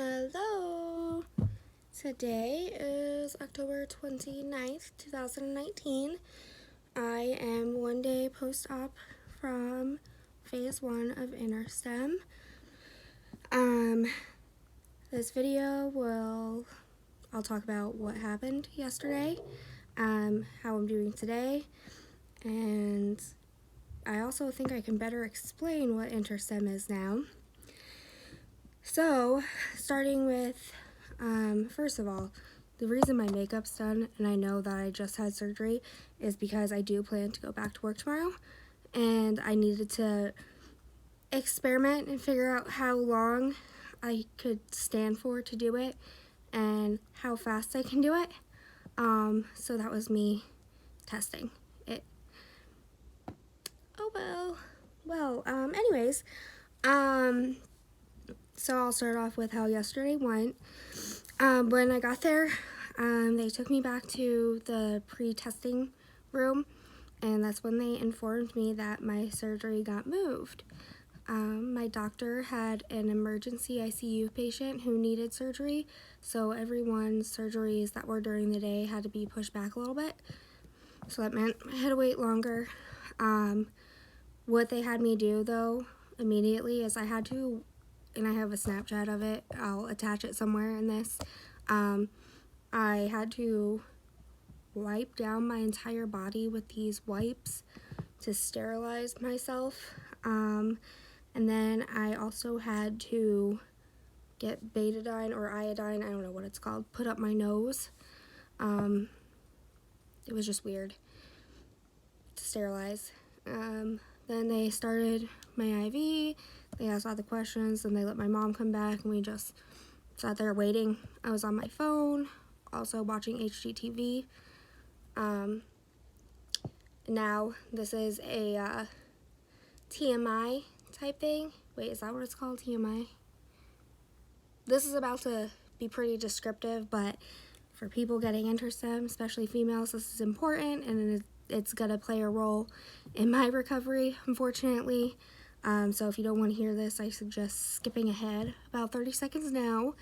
Hello! Today is October 29th, 2019. I am one day post-op from phase 1 of Interstim. This video I'll talk about what happened yesterday, how I'm doing today, and I also think I can better explain what Interstim is now. So, starting with, first of all, the reason my makeup's done and I know that I just had surgery is because I do plan to go back to work tomorrow, and I needed to experiment and figure out how long I could stand for to do it and how fast I can do it. So that was me testing it. Oh well. Anyways, so I'll start off with how yesterday went. When I got there, they took me back to the pre-testing room, and that's when they informed me that my surgery got moved. My doctor had an emergency ICU patient who needed surgery, so everyone's surgeries that were during the day had to be pushed back a little bit. So that meant I had to wait longer. What they had me do, though, immediately is I had to, and I have a Snapchat of it, I'll attach it somewhere in this, I had to wipe down my entire body with these wipes to sterilize myself, and then I also had to get betadine or iodine, I don't know what it's called, put up my nose. It was just weird to sterilize. Then they started my IV, they asked all the questions, and they let my mom come back, and we just sat there waiting. I was on my phone, also watching HGTV. Now, this is a TMI type thing. Wait, is that what it's called, TMI? This is about to be pretty descriptive, but for people getting Interstim, especially females, this is important, and it's going to play a role in my recovery, unfortunately. So if you don't want to hear this, I suggest skipping ahead about 30 seconds now.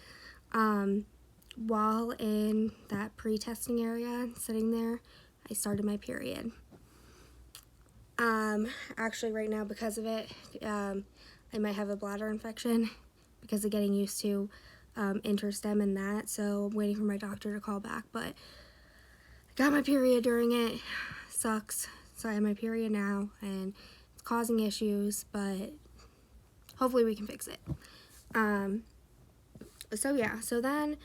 While in that pre-testing area, sitting there, I started my period. Actually right now, because of it, I might have a bladder infection because of getting used to Interstim and that, so I'm waiting for my doctor to call back, but I got my period during it. Sucks. So I have my period now, and it's causing issues, but hopefully we can fix it. So then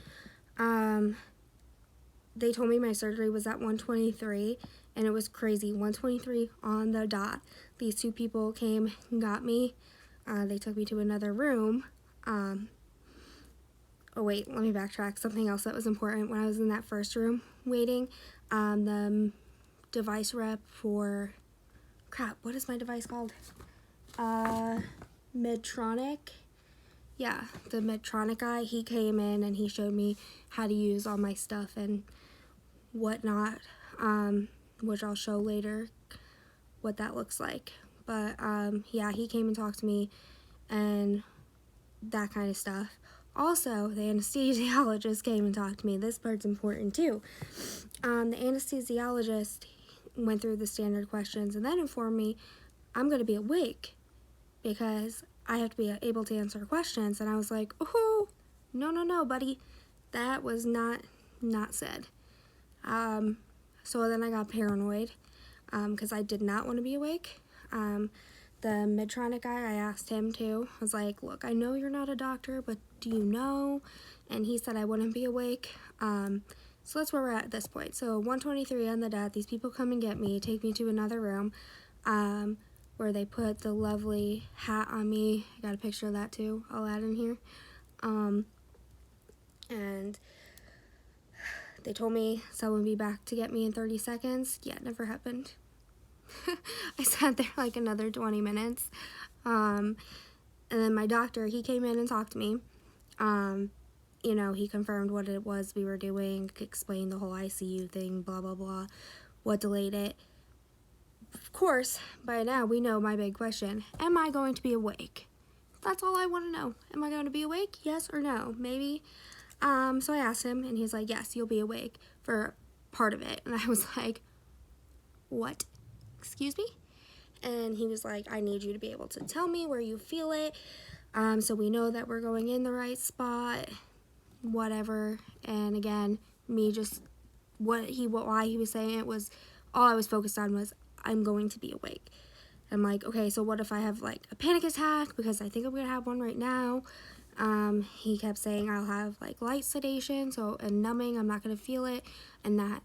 they told me my surgery was at 1:23, and it was crazy. 1:23 on the dot. These two people came and got me. They took me to another room. Oh wait, let me backtrack. Something else that was important when I was in that first room waiting, the device rep for, what is my device called? Medtronic. Yeah, the Medtronic guy, he came in and he showed me how to use all my stuff and whatnot, which I'll show later what that looks like. But yeah, he came and talked to me and that kind of stuff. Also, the anesthesiologist came and talked to me. This part's important too. The anesthesiologist went through the standard questions and then informed me I'm going to be awake because I have to be able to answer questions. And I was like, oh, no, buddy. That was not said. So then I got paranoid because I did not want to be awake. The Medtronic guy, I asked him too. I was like, look, I know you're not a doctor, but do you know? And he said I wouldn't be awake. So that's where we're at this point. So 1:23 on the dot, these people come and get me, take me to another room, where they put the lovely hat on me. I got a picture of that too, I'll add in here. And they told me someone would be back to get me in 30 seconds. Yeah, it never happened. I sat there like another 20 minutes. And then my doctor, he came in and talked to me. You know, he confirmed what it was we were doing, explained the whole ICU thing, blah, blah, blah, what delayed it. Of course, by now we know my big question. Am I going to be awake? that's all I want to know. Am I going to be awake? Yes or no? Maybe. So I asked him, and he's like, yes, you'll be awake for part of it. And I was like, what? Excuse me? And he was like, I need you to be able to tell me where you feel it, so we know that we're going in the right spot, whatever. And again, me just, why he was saying it was, all I was focused on was, I'm going to be awake. I'm like, okay, so what if I have like a panic attack, because I think I'm gonna have one right now. He kept saying I'll have like light sedation, and numbing, I'm not gonna feel it, and that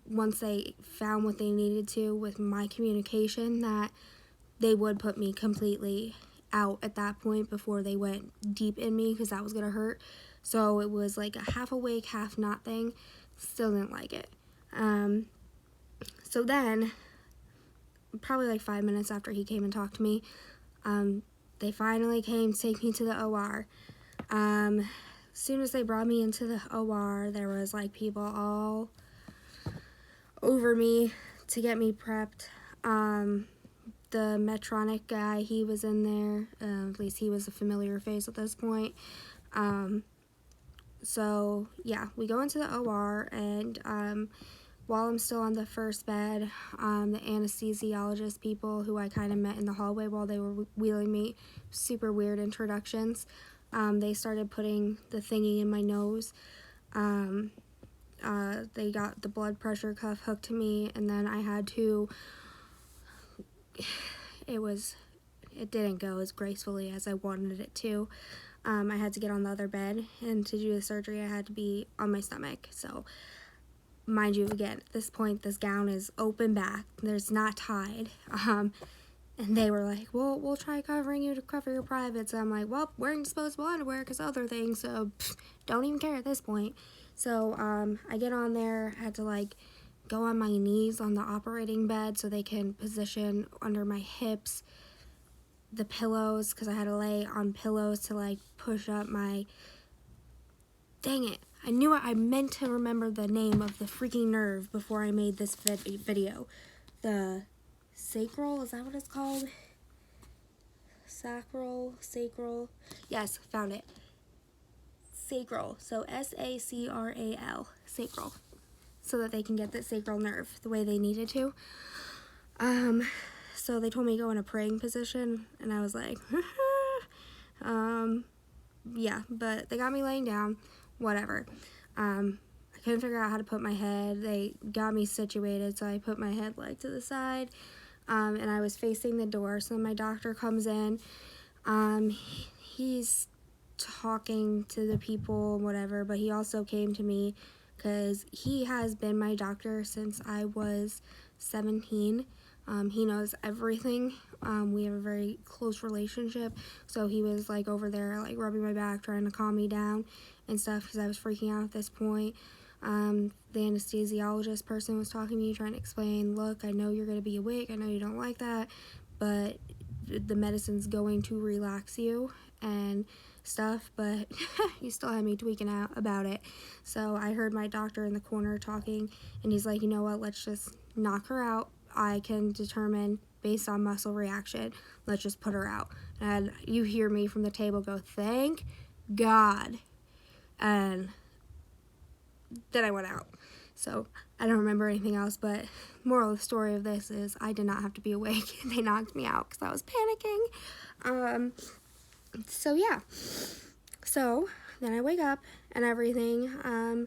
once they found what they needed to with my communication, that they would put me completely out at that point before they went deep in me, because that was gonna hurt. So it was like a half awake, half not thing. Still didn't like it. So then, probably like 5 minutes after he came and talked to me, they finally came to take me to the OR. As soon as they brought me into the OR, there was like people all over me to get me prepped. The Medtronic guy, he was in there. At least he was a familiar face at this point. So yeah, we go into the OR, and while I'm still on the first bed, the anesthesiologist people who I kind of met in the hallway while they were wheeling me, super weird introductions, they started putting the thingy in my nose. They got the blood pressure cuff hooked to me, and then I had to, it didn't go as gracefully as I wanted it to. I had to get on the other bed, and to do the surgery I had to be on my stomach. So mind you, again, at this point this gown is open back, there's not tied, and they were like, well, we'll try covering you to cover your privates. I'm like, well, wearing disposable underwear because other things, so don't even care at this point. So I get on there, I had to like go on my knees on the operating bed so they can position under my hips the pillows, because I had to lay on pillows to like push up my, dang it, I meant to remember the name of the freaking nerve before I made this video. The sacral, is that what it's called? Sacral, yes, found it. Sacral, so S-A-C-R-A-L, sacral, so that they can get the sacral nerve the way they needed to. So they told me to go in a praying position, and I was like, yeah, but they got me laying down, whatever. I couldn't figure out how to put my head. They got me situated, so I put my head like to the side, and I was facing the door. So my doctor comes in, he's talking to the people, whatever, but he also came to me because he has been my doctor since I was 17. He knows everything. We have a very close relationship, so he was like over there like rubbing my back, trying to calm me down and stuff, because I was freaking out at this point. The anesthesiologist person was talking to me, trying to explain, look, I know you're going to be awake, I know you don't like that, but the medicine's going to relax you and stuff, but he still had me tweaking out about it. So I heard my doctor in the corner talking, and he's like, you know what, let's just knock her out. I can determine based on muscle reaction, let's just put her out. And you hear me from the table go, thank God. And then I went out. So I don't remember anything else, but moral of the story of this is I did not have to be awake. They knocked me out because I was panicking. So yeah. So then I wake up and everything,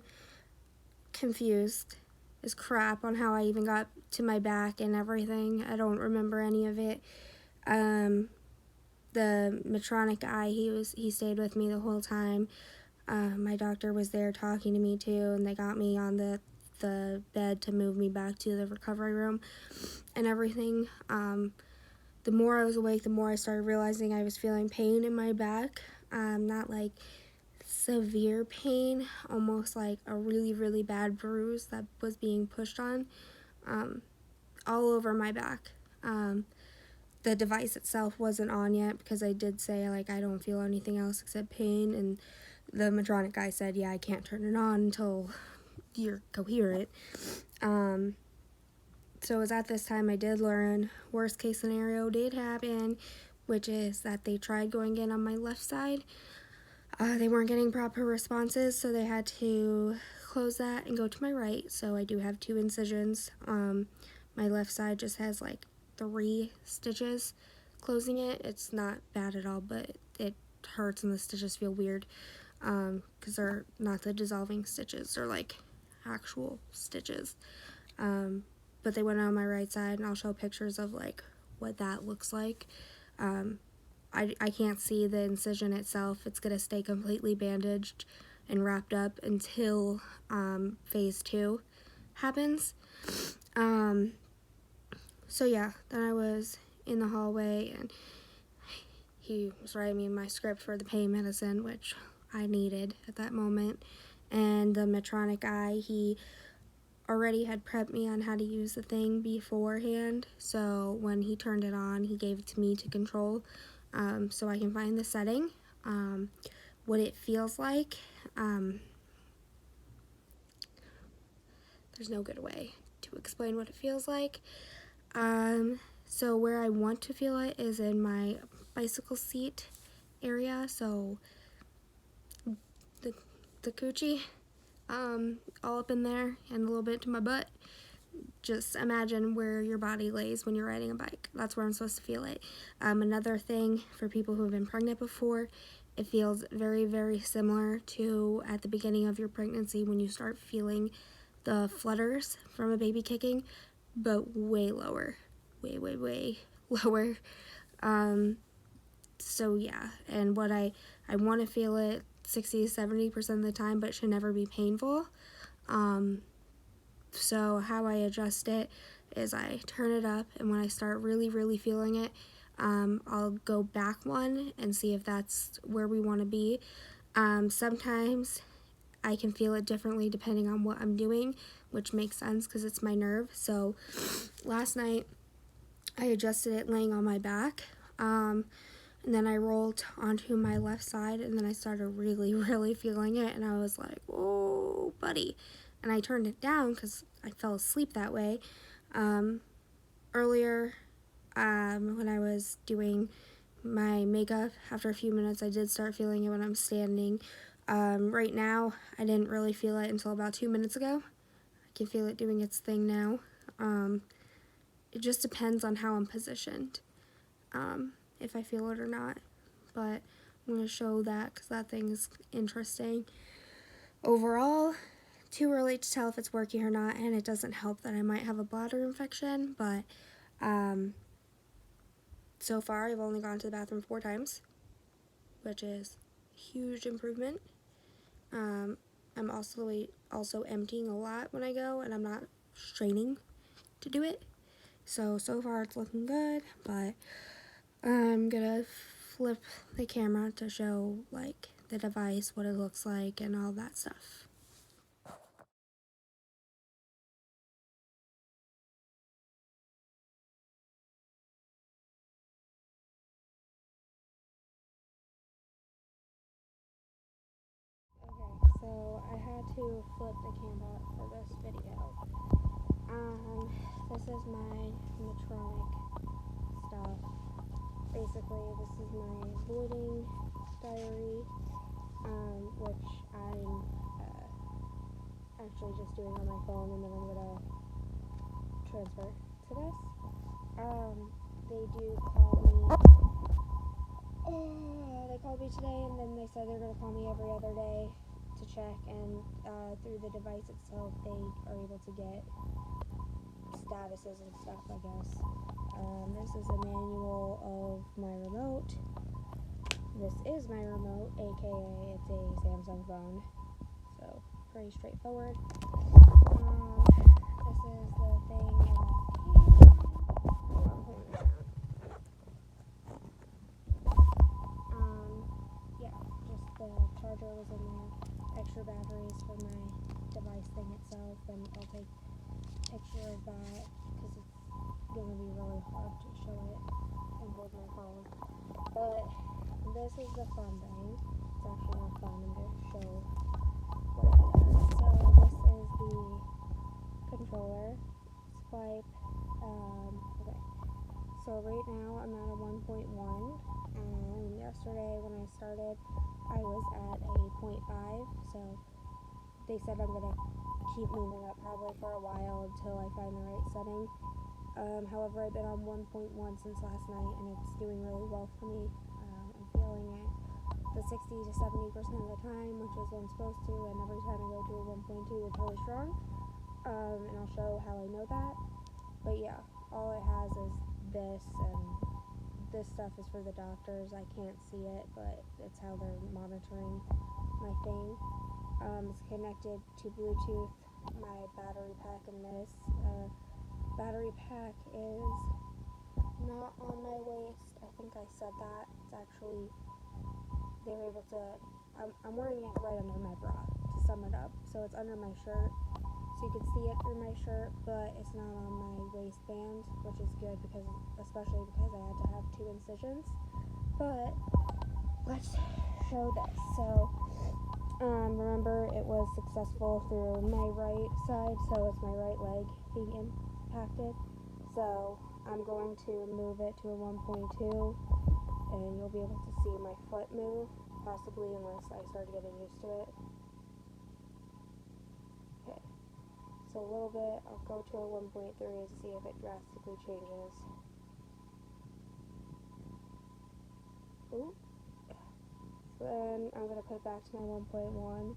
confused as crap on how I even got to my back and everything. I don't remember any of it. The Medtronic guy, he stayed with me the whole time. My doctor was there talking to me too, and they got me on the bed to move me back to the recovery room and everything. The more I was awake, the more I started realizing I was feeling pain in my back. Not like severe pain, almost like a really, really bad bruise that was being pushed on all over my back. The device itself wasn't on yet because I did say, like, I don't feel anything else except pain, and the Medtronic guy said, yeah, I can't turn it on until you're coherent. So it was at this time I did learn, worst case scenario did happen, which is that they tried going in on my left side. They weren't getting proper responses, so they had to close that and go to my right. So I do have 2 incisions. My left side just has like 3 stitches closing it. It's not bad at all, but it hurts and the stitches feel weird because they're not the dissolving stitches. They're like actual stitches. But they went on my right side, and I'll show pictures of like what that looks like. I can't see the incision itself. It's going to stay completely bandaged and wrapped up until phase 2 happens. So yeah, then I was in the hallway and he was writing me my script for the pain medicine, which I needed at that moment. And the Medtronic guy, he already had prepped me on how to use the thing beforehand. So when he turned it on, he gave it to me to control. So I can find the setting, what it feels like. There's no good way to explain what it feels like. So where I want to feel it is in my bicycle seat area, so the coochie, all up in there and a little bit to my butt. Just imagine where your body lays when you're riding a bike. That's where I'm supposed to feel it. Another thing for people who have been pregnant before, it feels very, very similar to at the beginning of your pregnancy when you start feeling the flutters from a baby kicking, but way lower. Way lower. So yeah, and what I want to feel it 60-70% of the time, but it should never be painful. So how I adjust it is I turn it up, and when I start really, really feeling it, I'll go back one and see if that's where we want to be. Sometimes I can feel it differently depending on what I'm doing, which makes sense because it's my nerve. So last night I adjusted it laying on my back, and then I rolled onto my left side, and then I started really, really feeling it, and I was like, oh, buddy. And I turned it down because I fell asleep that way. Earlier, when I was doing my makeup, after a few minutes, I did start feeling it when I'm standing. Right now, I didn't really feel it until about 2 minutes ago. I can feel it doing its thing now. It just depends on how I'm positioned, if I feel it or not. But I'm going to show that because that thing is interesting. Overall, too early to tell if it's working or not, and it doesn't help that I might have a bladder infection, but so far I've only gone to the bathroom 4 times, which is a huge improvement. I'm also emptying a lot when I go, and I'm not straining to do it. So far it's looking good, but I'm gonna flip the camera to show like the device, what it looks like, and all that stuff. Okay, so I had to flip the camera for this video. This is my Medtronic stuff. Basically, this is my voiding diary, which I'm actually just doing on my phone, and then I'm gonna transfer to this. They do call me. They called me today, and then they said they're gonna call me every other day to check, and through the device itself, they are able to get statuses and stuff, I guess. This is a manual of my remote. This is my remote, aka it's a Samsung phone, so pretty straightforward. This is the thing in the yeah, just the charger was in there, extra batteries for my device thing itself, and I'll take a picture of that because it's going to be really hard to show it and hold my phone. But this is the fun thing. It's actually not fun. I'm going to show what it is. So this is the controller. Swipe. Okay. So right now I'm at a 1.1. so they said I'm going to keep moving up probably for a while until I find the right setting. However, I've been on 1.1 since last night, and it's doing really well for me. I'm feeling it the 60 to 70% of the time, which is what I'm supposed to, and every time I go to a 1.2, it's really strong. And I'll show how I know that. But yeah, all it has is this, and this stuff is for the doctors. I can't see it, but it's how they're monitoring my thing. It's connected to Bluetooth, my battery pack, and this. Battery pack is not on my waist. I think I said that. It's actually, they were able to, I'm wearing it right under my bra, to sum it up. So it's under my shirt, so you can see it through my shirt, but it's not on my waistband, which is good, because especially because I had to have 2 incisions. But let's show this. So remember, it was successful through my right side, so it's my right leg being impacted. So I'm going to move it to a 1.2, and you'll be able to see my foot move, possibly, unless I start getting used to it. Okay, so a little bit, I'll go to a 1.3 to see if it drastically changes. Ooh. So then I'm going to put it back to my 1.1,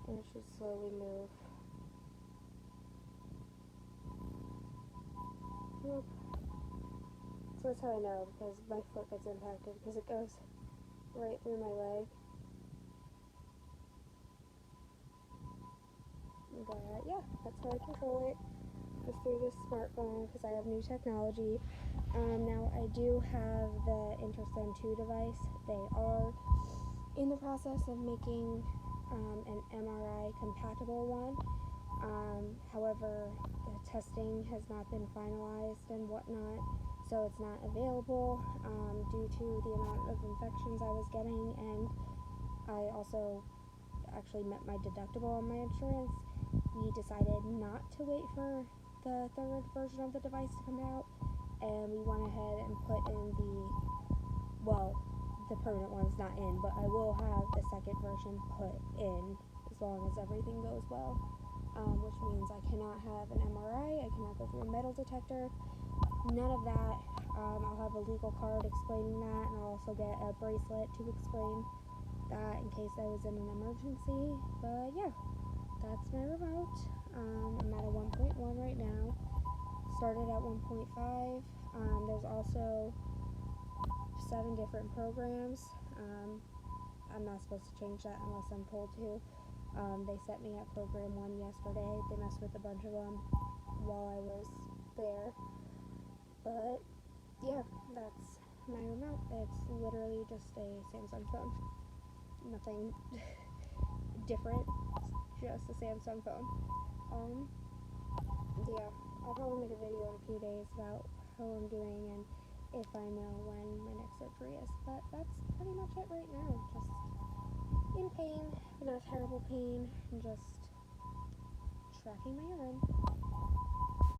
and it should slowly move. Whoop. So that's how I know, because my foot gets impacted, because it goes right through my leg. But yeah, that's how I control it, just through this smartphone, because I have new technology. Now I do have the Interstim 2 device. They are in the process of making an MRI compatible one. However, the testing has not been finalized and whatnot, so it's not available due to the amount of infections I was getting, and I also actually met my deductible on my insurance. We decided not to wait for the 3rd version of the device to come out, and we went ahead and put in the permanent one's not in, but I will have the 2nd version put in as long as everything goes well, which means I cannot have an MRI, I cannot go through a metal detector, none of that. I'll have a legal card explaining that, and I'll also get a bracelet to explain that in case I was in an emergency. But yeah, that's my remote. I'm at a 1.1 right now. Started at 1.5. There's also 7 different programs. I'm not supposed to change that unless I'm told to. They set me at program 1 yesterday. They messed with a bunch of them while I was there. But yeah, that's my remote. It's literally just a Samsung phone. Nothing different, just a Samsung phone. Yeah, I'll probably make a video in a few days about how I'm doing and if I know when my next surgery is. But that's pretty much it right now. Just in pain, but not terrible pain, and just tracking my urine.